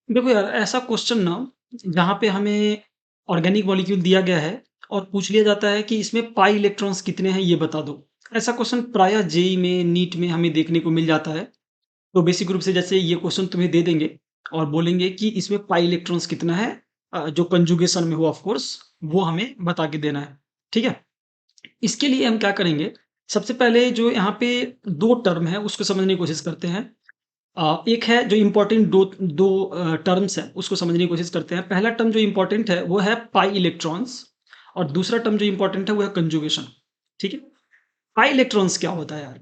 देखो यार, ऐसा क्वेश्चन ना जहाँ पे हमें ऑर्गेनिक मॉलिक्यूल दिया गया है और पूछ लिया जाता है कि इसमें पाई इलेक्ट्रॉन्स कितने हैं ये बता दो। ऐसा क्वेश्चन प्रायः जेईई में, नीट में हमें देखने को मिल जाता है। तो बेसिक रूप से जैसे ये क्वेश्चन तुम्हें दे देंगे और बोलेंगे कि इसमें पाई इलेक्ट्रॉन्स कितना है, जो कंजुगेशन में हो ऑफ कोर्स, वो हमें बता के देना है। ठीक है? इसके लिए हम क्या करेंगे, सबसे पहले जो यहाँ पे 2 टर्म है उसको समझने की कोशिश करते हैं। एक है जो इम्पोर्टेंट दो टर्म्स हैं, उसको समझने की कोशिश करते हैं। पहला टर्म जो इम्पोर्टेंट है, वो है पाई इलेक्ट्रॉन्स और दूसरा टर्म जो इम्पोर्टेंट है, वो है कंजुगेशन। ठीक है? पाई इलेक्ट्रॉन्स क्या होता है यार?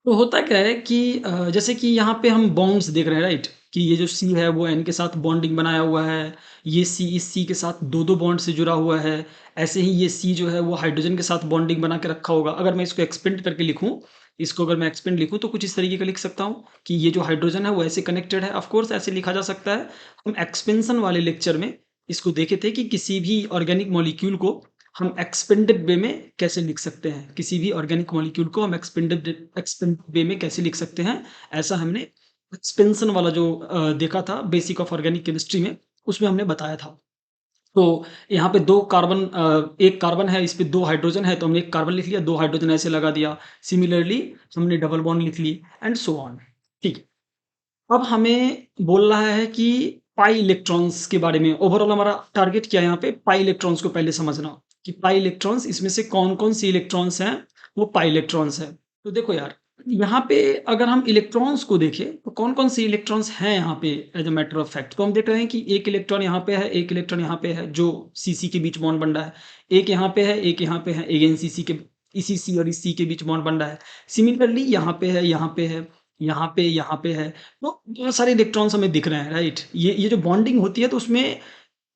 तो होता क्या है कि जैसे कि यहाँ पे हम बॉन्ड्स देख रहे हैं, राइट? कि ये जो सी है वो एन के साथ बॉन्डिंग बनाया हुआ है, ये सी इस सी के साथ 2-2 बॉन्ड से जुड़ा हुआ है। ऐसे ही ये सी जो है वो हाइड्रोजन के साथ बॉन्डिंग बना के रखा होगा। अगर मैं इसको एक्सपेंड करके लिखूँ, इसको अगर मैं एक्सपेंड लिखूँ तो कुछ इस तरीके का लिख सकता हूँ कि ये जो हाइड्रोजन है वो ऐसे कनेक्टेड है। ऑफ कोर्स ऐसे लिखा जा सकता है। हम एक्सपेंशन वाले लेक्चर में इसको देखे थे कि किसी भी ऑर्गेनिक मॉलिक्यूल को हम एक्सपेंडेड वे में कैसे लिख सकते हैं, किसी भी ऑर्गेनिक मॉलिक्यूल को हम एक्सपेंडेड वे में कैसे लिख सकते हैं, ऐसा हमने एक्सपेंशन वाला जो देखा था बेसिक ऑफ ऑर्गेनिक केमिस्ट्री में, उसमें हमने बताया था। तो यहाँ पे 2 कार्बन, 1 कार्बन है, इस पे 2 हाइड्रोजन है, तो हमने 1 कार्बन लिख लिया, 2 हाइड्रोजन ऐसे लगा दिया। सिमिलरली हमने डबल बॉन्ड लिख ली एंड सो ऑन। ठीक है। अब हमें बोल रहा है कि पाई इलेक्ट्रॉन्स के बारे में, ओवरऑल हमारा टारगेट क्या है यहाँ पे, पाई इलेक्ट्रॉन्स को पहले समझना कि पाई इलेक्ट्रॉन्स इसमें से कौन-कौन सी इलेक्ट्रॉन्स हैं, वो पाई इलेक्ट्रॉन्स हैं। तो देखो यार, यहाँ पे अगर हम इलेक्ट्रॉन्स को देखें तो कौन-कौन सी इलेक्ट्रॉन्स हैं यहाँ पे as a matter of fact. तो हम देख रहे हैं कि एक इलेक्ट्रॉन यहाँ पे है, एक इलेक्ट्रॉन यहाँ पे है, जो सी-सी के बीच बॉन्ड बन रहा है। एक यहाँ पे है, एक यहाँ पे है, अगेन सी-सी के, इसी सी और इस सी के बीच बॉन्ड बन रहा है। सिमिलरली यहाँ पे है, यहाँ पे है, यहाँ पे है। तो बहुत सारे इलेक्ट्रॉन्स हमें दिख रहे हैं, राइट? ये जो बॉन्डिंग होती है तो उसमें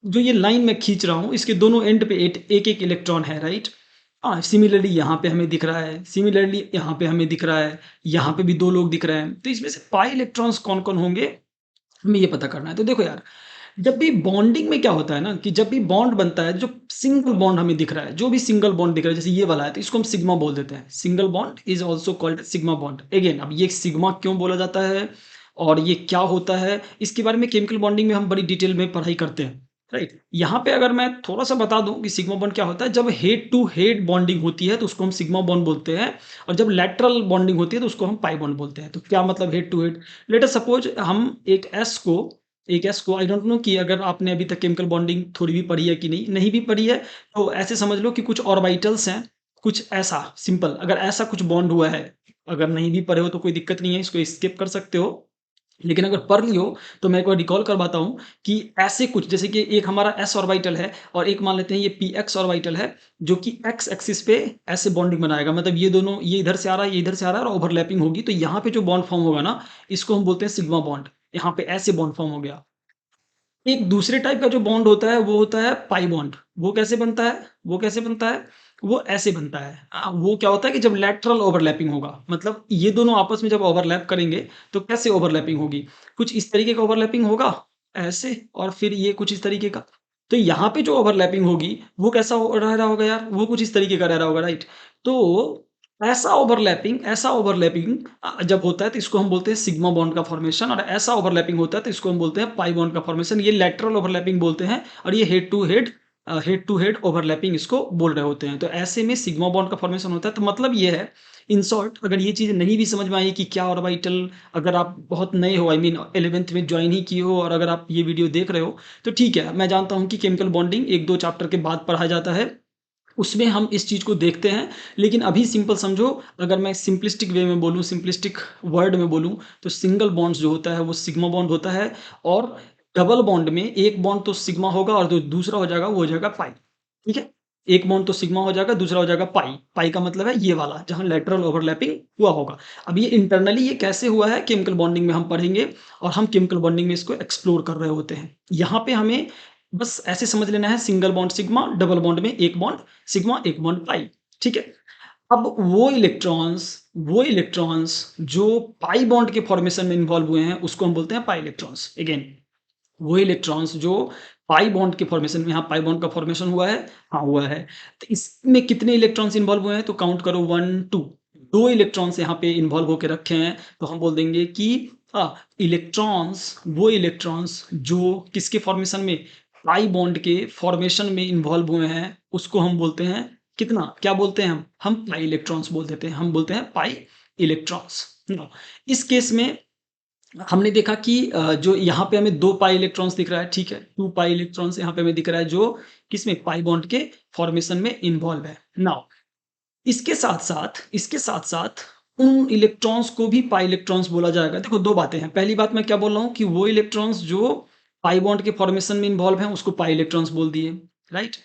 जो ये लाइन मैं खींच रहा हूँ, इसके दोनों एंड पे एक-एक इलेक्ट्रॉन है, राइट? सिमिलरली यहाँ पे हमें दिख रहा है, सिमिलरली यहाँ पे हमें दिख रहा है, यहाँ पे भी 2 लोग दिख रहे हैं। तो इसमें से पाई इलेक्ट्रॉन्स कौन-कौन होंगे, हमें ये पता करना है। तो देखो यार, जब भी बॉन्डिंग में क्या होता है ना कि जब भी बॉन्ड बनता है, जो सिंगल बॉन्ड हमें दिख रहा है, जो भी सिंगल बॉन्ड दिख रहा है, जैसे ये वाला है, तो इसको हम सिग्मा बोल देते हैं। Single bond is also called sigma bond. Again, अब ये सिग्मा क्यों बोला जाता है और ये क्या होता है, इसके बारे में केमिकल बॉन्डिंग में हम बड़ी डिटेल में पढ़ाई करते हैं, राइट? यहाँ पे अगर मैं थोड़ा-सा बता दूँ कि सिग्मा बॉन्ड क्या होता है, जब हेड टू हेड बॉन्डिंग होती है, तो उसको हम सिग्मा बॉन्ड बोलते हैं और जब लैटरल बॉन्डिंग होती है, तो उसको हम पाई बॉन्ड बोलते हैं। तो क्या मतलब head to head? Let us suppose हम एक एस को आई डोंट नो कि अगर आपने अभी तक केमिकल बॉन्डिंग थोड़ी भी पढ़ी है कि नहीं, नहीं भी पढ़ी है, तो ऐसे समझ लो कि कुछ ऑर्बिटल्स हैं, कुछ ऐसा सिंपल, अगर ऐसा कुछ बॉन्ड हुआ है, अगर नहीं भी पढ़े हो तो कोई दिक्कत नहीं है, इसको स्किप कर सकते हो। लेकिन अगर पढ़ ली हो, तो मैं एक बार रिकॉल करवाता हूँ कि ऐसे कुछ, जैसे कि एक हमारा एस ऑर्बिटल है और एक मान लेते हैं ये पी एक्स ऑर्बिटल है, जो कि एक्स एक्सिस पे ऐसे बॉन्डिंग बनाएगा। मतलब ये दोनों, ये इधर से आ रहा है, ये इधर से आ रहा है और ओवरलैपिंग होगी, तो यहाँ पे जो बॉन्ड फॉर्म होगा ना, इसको हम बोलते हैं सिग्मा बॉन्ड। यहाँ पे ऐसे बॉन्ड फॉर्म हो गया। एक दूसरे टाइप का जो बॉन्ड होता है, वो होता है पाई बॉन्ड। वो कैसे बनता है? वो कैसे बनता है? वो ऐसे बनता है। वो क्या होता है कि जब लैटरल ओवरलैपिंग होगा, मतलब ये दोनों आपस में जब ओवरलैप करेंगे, तो कैसे ओवरलैपिंग होगी? कुछ इस तरीके का ओवरलैपिंग होगा, ऐसे, और फिर ये कुछ इस तरीके का। तो यहाँ पे जो ओवरलैपिंग होगी, वो कैसा रह रहा होगा यार? वो कुछ इस तरीके का रह रहा होगा, राइट? तो ऐसा ओवरलैपिंग जब होता है तो इसको हम बोलते हैं सिग्मा बॉन्ड का फॉर्मेशन, और ऐसा ओवरलैपिंग होता है तो इसको हम बोलते हैं पाई बॉन्ड का फॉर्मेशन। ये लैटरल ओवरलैपिंग बोलते हैं और ये हेड टू हेड ओवरलैपिंग इसको बोल रहे होते हैं। तो ऐसे में सिग्मा बॉन्ड का फॉर्मेशन होता है। तो मतलब ये है, इन शॉर्ट, अगर ये चीज़ नहीं भी समझ में आई कि क्या ऑर्बिटल, अगर आप बहुत नए हो, आई मीन 11th में ज्वाइन ही किए हो और अगर आप ये वीडियो देख रहे हो, तो ठीक है, मैं जानता हूँ कि केमिकल बॉन्डिंग 1-2 चैप्टर के बाद पढ़ाया जाता है, उसमें हम इस चीज़ को देखते हैं। लेकिन अभी सिंपल समझो, अगर मैं सिंपलिस्टिक वे में बोलूँ, सिंपलिस्टिक वर्ड में बोलूँ, तो सिंगल बॉन्ड्स जो होता है वो सिग्मा बॉन्ड होता है, और डबल बॉन्ड में एक बॉन्ड तो सिग्मा होगा और जो दूसरा हो जाएगा वो हो जाएगा पाई। ठीक है? एक बॉन्ड तो सिग्मा हो जाएगा, दूसरा हो जाएगा पाई। पाई का मतलब है ये वाला, जहाँ लैटरल ओवरलैपिंग हुआ होगा। अब ये इंटरनली ये कैसे हुआ है, केमिकल बॉन्डिंग में हम पढ़ेंगे और हम केमिकल बॉन्डिंग में इसको एक्सप्लोर कर रहे होते हैं। यहाँ पे हमें बस ऐसे समझ लेना है, single bond sigma, double bond में एक बॉन्ड सिग्मा, एक बॉन्ड पाई। ठीक है? अब वो इलेक्ट्रॉन्स जो पाई बॉन्ड के फॉर्मेशन में इन्वॉल्व हुए हैं, उसको हम बोलते हैं पाई इलेक्ट्रॉन्स। अगेन, वो इलेक्ट्रॉन्स जो पाई बॉन्ड के फॉर्मेशन में, यहाँ पाई बॉन्ड का फॉर्मेशन हुआ है, हाँ हुआ है। तो इसमें कितने इलेक्ट्रॉन्स इन्वॉल्व हुए हैं, तो काउंट करो 1 2, 2 इलेक्ट्रॉन्स यहाँ पे इन्वॉल्व होके रखे हैं, तो हम बोल देंगे कि इलेक्ट्रॉन्स, वो इलेक्ट्रॉन्स जो किसके फॉर्मेशन में, पाई बॉन्ड के फॉर्मेशन में इन्वॉल्व हुए हैं, उसको हम बोलते हैं कितना, क्या बोलते हैं हम पाई इलेक्ट्रॉन्स बोल देते हैं, हम बोलते हैं पाई इलेक्ट्रॉन्स। इस केस में हमने देखा कि जो यहाँ पे हमें 2 पाई इलेक्ट्रॉन्स दिख रहा है, ठीक है? 2 पाई इलेक्ट्रॉन्स यहाँ पे हमें दिख रहा है जो किसमें, पाई बॉन्ड के फॉर्मेशन में इन्वॉल्व है। नाउ इसके साथ-साथ उन इलेक्ट्रॉन्स को भी पाई इलेक्ट्रॉन्स बोला जाएगा। देखो 2 बातें हैं। पहली बात मैं क्या बोल रहा हूँ कि वो इलेक्ट्रॉन्स जो पाई बॉन्ड के फॉर्मेशन में इन्वॉल्व हैं, उसको पाई इलेक्ट्रॉन्स बोल दिए, राइट?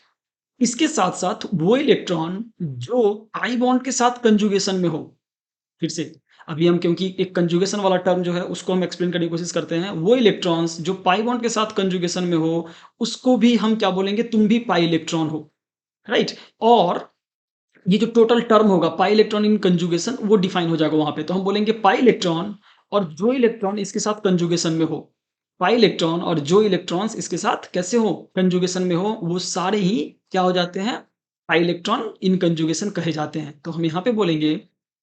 इसके साथ-साथ वो इलेक्ट्रॉन जो पाई बॉन्ड के साथ कंजुगेशन में हो, फिर से अभी हम क्योंकि एक कंजुगेशन वाला टर्म जो है उसको हम एक्सप्लेन करने की कोशिश करते हैं। वो इलेक्ट्रॉन्स जो पाई बॉन्ड के साथ कंजुगेशन में हो, उसको भी हम क्या बोलेंगे, तुम भी पाई इलेक्ट्रॉन हो, राइट? और ये जो टोटल टर्म होगा पाई इलेक्ट्रॉन इन कंजुगेशन वो डिफाइन हो जाएगा वहाँ पे। तो हम बोलेंगे पाई इलेक्ट्रॉन और जो इलेक्ट्रॉन इसके साथ कंजुगेशन में हो, पाई इलेक्ट्रॉन और जो इलेक्ट्रॉन्स इसके साथ कैसे हो, कंजुगेशन में हो, वो सारे ही क्या हो जाते हैं, पाई इलेक्ट्रॉन इन कंजुगेशन कहे जाते हैं। तो हम यहाँ पे बोलेंगे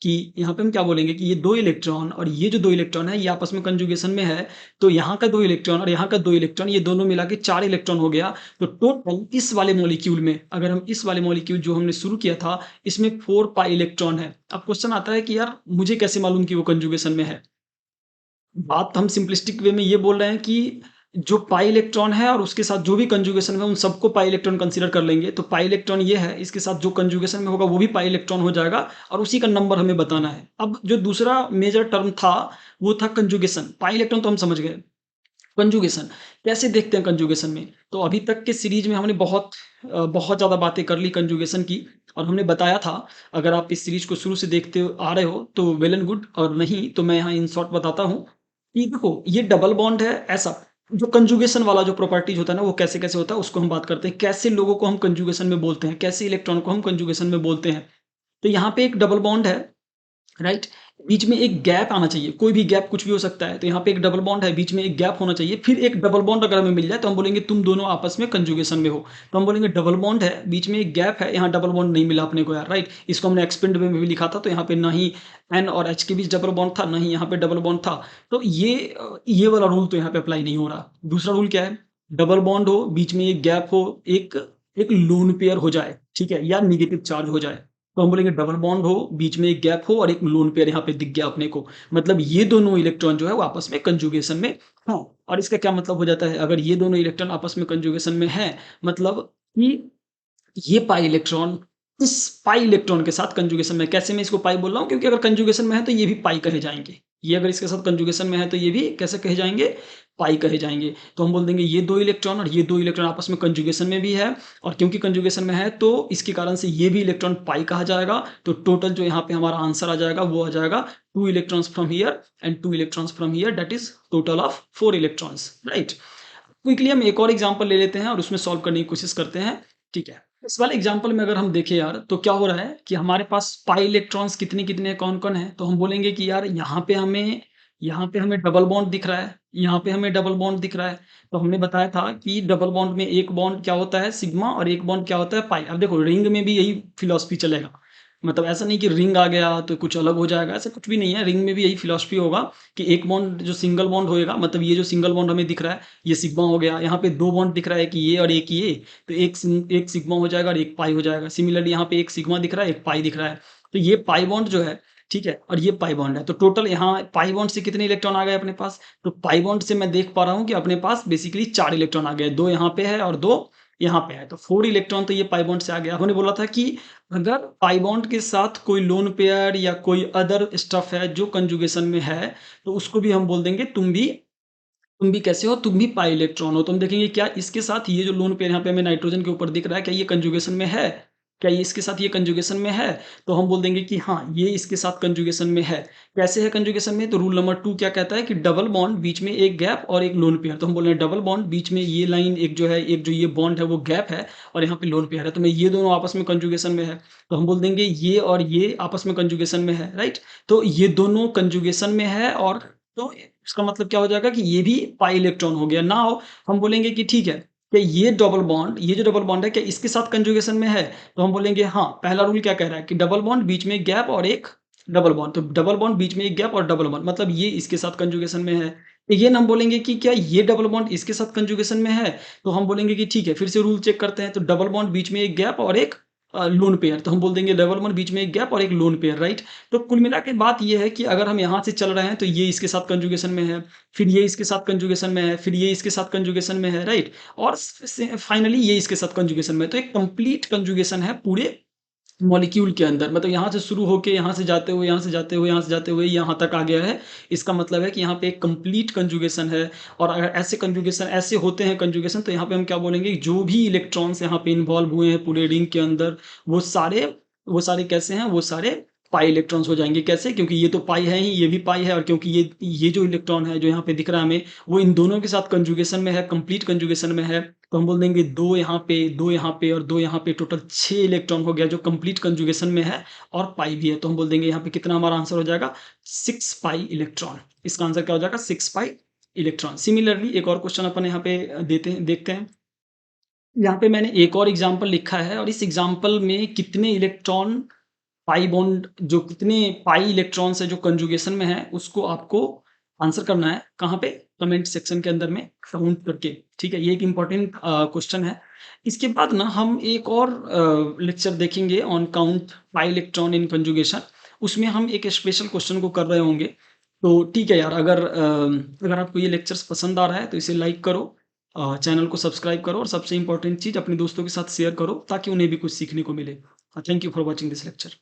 कि यहाँ पे हम क्या बोलेंगे कि ये 2 इलेक्ट्रॉन और ये जो 2 इलेक्ट्रॉन है ये आपस में कंजुगेशन में है। तो यहाँ का 2 इलेक्ट्रॉन और यहाँ का 2 इलेक्ट्रॉन, ये दोनों मिला के 4 इलेक्ट्रॉन हो गया। तो टोटल इस वाले मॉलिक्यूल में, अगर हम इस वाले मॉलिक्यूल जो हमने शुरू किया था, इसमें 4 पाई इलेक्ट्रॉन है। अब क्वेश्चन आता है कि यार मुझे कैसे मालूम कि वो कंजुगेशन में है? बात हम सिंपलिस्टिक वे में ये बोल रहे हैं कि जो पाई इलेक्ट्रॉन है और उसके साथ जो भी कंजुगेशन है, उन सबको पाई इलेक्ट्रॉन कंसीडर कर लेंगे। तो पाई इलेक्ट्रॉन ये है, इसके साथ जो कंजुगेशन में होगा वो भी पाई इलेक्ट्रॉन हो जाएगा और उसी का नंबर हमें बताना है। अब जो दूसरा मेजर टर्म था, वो था कंजुगेशन। पाई इलेक्ट्रॉन तो हम समझ गए। कंजुगेशन कैसे देखते हैं कंजुगेशन में? तो अभी तक के सीरीज में हमने बहुत ज़्यादा बातें कर ली कंजुगेशन की और हमने बताया था, अगर आप इस सीरीज को शुरू से देखते आ रहे हो तो वेल एंड गुड, और नहीं तो मैं यहाँ इन शॉर्ट बताता हूँ कि देखो ये डबल बॉन्ड है ऐसा। जो कंजुगेशन वाला जो प्रॉपर्टीज होता है ना, वो कैसे-कैसे होता है उसको हम बात करते हैं। कैसे लोगों को हम कंजुगेशन में बोलते हैं, कैसे इलेक्ट्रॉन को हम कंजुगेशन में बोलते हैं। तो यहाँ पे एक डबल बॉन्ड है, राइट? बीच में एक गैप आना चाहिए, कोई भी गैप कुछ भी हो सकता है। तो यहाँ पे एक डबल बॉन्ड है, बीच में एक गैप होना चाहिए, फिर एक डबल बॉन्ड अगर हमें मिल जाए तो हम बोलेंगे तुम दोनों आपस में कंजुगेशन में हो। तो हम बोलेंगे डबल बॉन्ड है, बीच में एक गैप है, यहाँ डबल बॉन्ड नहीं मिला अपने को यार, राइट? इसको हमने एक्सपेंड वे में भी लिखा था, तो यहाँ पे ना ही एन और एच के बीच डबल बॉन्ड था, ना ही यहाँ पे डबल बॉन्ड था। तो ये वाला रूल तो यहाँ पे अप्लाई नहीं हो रहा। दूसरा रूल क्या है? डबल बॉन्ड हो, बीच में एक गैप हो, एक एक लोन पेयर हो जाए, ठीक है? या नेगेटिव चार्ज हो जाए। तो हम बोलेंगे डबल बॉन्ड हो, बीच में एक गैप हो और एक लोन पेयर यहाँ पे दिख गया अपने को। मतलब ये दोनों इलेक्ट्रॉन जो है वो आपस में कंजुगेशन में हाँ, और इसका क्या मतलब हो जाता है? अगर ये दोनों इलेक्ट्रॉन आपस में कंजुगेशन में हैं, मतलब कि ये पाई इलेक्ट्रॉन इस पाई इलेक्ट्रॉन के साथ कंजुगेशन में, कैसे मैं इसको पाई बोल रहा हूँ? क्योंकि अगर कंजुगेशन में है तो ये भी पाई कहे जाएँगे। ये अगर इसके साथ कंजुगेशन में है तो ये भी कैसे कहे जाएँगे? पाई कहे जाएँगे। तो हम बोल देंगे ये 2 इलेक्ट्रॉन और ये 2 इलेक्ट्रॉन आपस में कंजुगेशन में भी है, और क्योंकि कंजुगेशन में है तो इसके कारण से ये भी इलेक्ट्रॉन पाई कहा जाएगा। तो टोटल जो यहाँ पे हमारा आंसर आ जाएगा वो आ जाएगा 2 electrons from here and 2 electrons from here, that is total of 4 electrons, right? Quickly हम एक और एग्जांपल ले लेते हैं और उसमें सॉल्व करने की कोशिश करते हैं, ठीक है? इस वाले एग्जांपल में अगर हम देखें यार, तो क्या हो रहा है कि हमारे पास पाई इलेक्ट्रॉन्स कितने-कितने कौन-कौन हैं? तो हम बोलेंगे कि यार यहाँ पे हमें डबल बॉन्ड दिख रहा है, यहाँ पे हमें डबल बॉन्ड दिख रहा है। तो हमने बताया था कि डबल बॉन्ड में एक बॉन्ड क्या होता है सिग्मा और एक बॉन्ड क्या होता है पाई। अब देखो रिंग में भी यही फिलॉसफी चलेगा। मतलब ऐसा नहीं कि रिंग आ गया तो कुछ अलग हो जाएगा, ऐसा कुछ भी नहीं है। रिंग में भी यही फिलॉसफी होगा कि एक बॉन्ड जो सिंगल बॉन्ड होएगा, मतलब ये जो सिंगल बॉन्ड हमें दिख रहा है, ये सिग्मा हो गया। यहाँ पे 2 बॉन्ड दिख रहा है कि ये और एक ये, तो एक सिग्मा हो जाएगा और एक पाई हो जाएगा। सिमिलरली यहाँ पे एक सिग्मा दिख रहा है, एक पाई दिख रहा है। तो ये पाई बॉन्ड जो है, ठीक है? और ये पाई बॉन्ड है। तो टोटल यहाँ पाई बॉन्ड से कितने इलेक्ट्रॉन आ गए अपने पास? तो पाई बॉन्ड से मैं देख पा रहा हूँ कि अपने पास बेसिकली 4 इलेक्ट्रॉन आ गए। 2 यहाँ पे है और 2 यहाँ पे है। तो 4 इलेक्ट्रॉन तो ये पाई बॉन्ड से आ गया। हमने बोला था कि अगर पाई बॉन्ड के साथ कोई लोन पेयर या कोई अदर स्टफ है जो कंजुगेशन में है, तो उसको भी हम बोल देंगे तुम भी कैसे हो? तुम भी पाई इलेक्ट्रॉन हो। तो हम देखेंगे क्या इसके साथ ये जो लोन पेयर यहाँ पे हमें नाइट्रोजन के ऊपर दिख रहा है, क्या ये कंजुगेशन में है? क्या ये इसके साथ ये कंजुगेशन में है? तो हम बोल देंगे कि हाँ, ये इसके साथ कंजुगेशन में है। कैसे है कंजुगेशन में? तो रूल नंबर 2 क्या कहता है कि डबल बॉन्ड बीच में एक गैप और एक लोन पेयर। तो हम बोल रहे हैं डबल बॉन्ड बीच में ये लाइन एक जो है, एक जो ये बॉन्ड है वो गैप है और यहाँ पे लोन पेयर है। तो मैं ये दोनों आपस में कंजुगेशन में है। तो हम बोल देंगे ये और ये आपस में कंजुगेशन में है, राइट? तो ये दोनों कंजुगेशन में है, और तो इसका मतलब क्या हो जाएगा कि ये भी पाई इलेक्ट्रॉन हो गया। नाउ हम बोलेंगे कि ठीक है, क्या ये जो डबल बॉन्ड है क्या इसके साथ कंजुगेशन में है? तो हम बोलेंगे हाँ, पहला रूल क्या कह रहा है कि डबल बॉन्ड बीच में गैप और एक डबल बॉन्ड, तो डबल बॉन्ड बीच में एक गैप और डबल बॉन्ड मतलब ये इसके साथ कंजुगेशन में है। ये ना हम बोलेंगे कि क्या ये डबल बॉन्ड इसके साथ कंजुगेशन में है? तो हम बोलेंगे कि ठीक है, फिर से रूल चेक करते हैं, तो डबल बॉन्ड बीच में एक गैप और एक लोन पेयर, तो हम बोल देंगे डबल बॉन्ड बीच में एक गैप और एक लोन पेयर, राइट? तो कुल मिला के बात ये है कि अगर हम यहाँ से चल रहे हैं, तो ये इसके साथ कंजुगेशन में है, फिर ये इसके साथ कंजुगेशन में है, फिर ये इसके साथ कंजुगेशन में है, राइट? और फाइनली ये इसके साथ कंजुगेशन में है। तो एक कंप्लीट कंजुगेशन है पूरे मॉलिक्यूल के अंदर, मतलब यहाँ से शुरू होके यहाँ से जाते हुए, यहाँ से जाते हुए, यहाँ से जाते हुए यहाँ तक आ गया है। इसका मतलब है कि यहाँ पे एक कंप्लीट कंजुगेशन है। और अगर ऐसे कंजुगेशन ऐसे होते हैं कंजुगेशन, तो यहाँ पे हम क्या बोलेंगे, जो भी इलेक्ट्रॉन्स यहाँ पे इन्वॉल्व हुए हैं पूरे रिंग के अंदर, वो सारे कैसे हैं, वो सारे पाई इलेक्ट्रॉन्स हो जाएंगे। कैसे? क्योंकि ये तो पाई है ही, ये भी पाई है, और क्योंकि ये जो इलेक्ट्रॉन है जो यहाँ पे दिख रहा है हमें, वो इन दोनों के साथ कंजुगेशन में है, कंप्लीट कंजुगेशन में है। तो हम बोल देंगे 2 यहाँ पे, 2 यहाँ पे और 2 यहाँ पे, टोटल 6 इलेक्ट्रॉन हो गया जो कंप्लीट कंजुगेशन में है और पाई भी है। तो हम बोल देंगे यहाँ पे कितना हमारा आंसर हो जाएगा, 6 पाई इलेक्ट्रॉन। इसका आंसर क्या हो जाएगा, 6 पाई इलेक्ट्रॉन। सिमिलरली एक और क्वेश्चन अपन यहाँ पे देखते हैं। यहाँ पे मैंने एक और एग्जाम्पल लिखा है, और इस एग्जाम्पल में कितने इलेक्ट्रॉन पाई बॉन्ड, जो कितने पाई इलेक्ट्रॉन्स है जो कंजुगेशन में है, उसको आपको आंसर करना है। कहाँ पे? कमेंट सेक्शन के अंदर में काउंट करके। ठीक है, ये एक इम्पॉर्टेंट क्वेश्चन है। इसके बाद ना हम एक और लेक्चर देखेंगे on count pi electron in conjugation. उसमें हम एक स्पेशल क्वेश्चन को कर रहे होंगे। तो ठीक है यार, अगर आपको ये लेक्चर्स पसंद आ रहा है तो इसे लाइक करो, चैनल को सब्सक्राइब करो, और सबसे इंपॉर्टेंट चीज़ अपने दोस्तों के साथ शेयर करो ताकि उन्हें भी कुछ सीखने को मिले। Thank you for watching this lecture.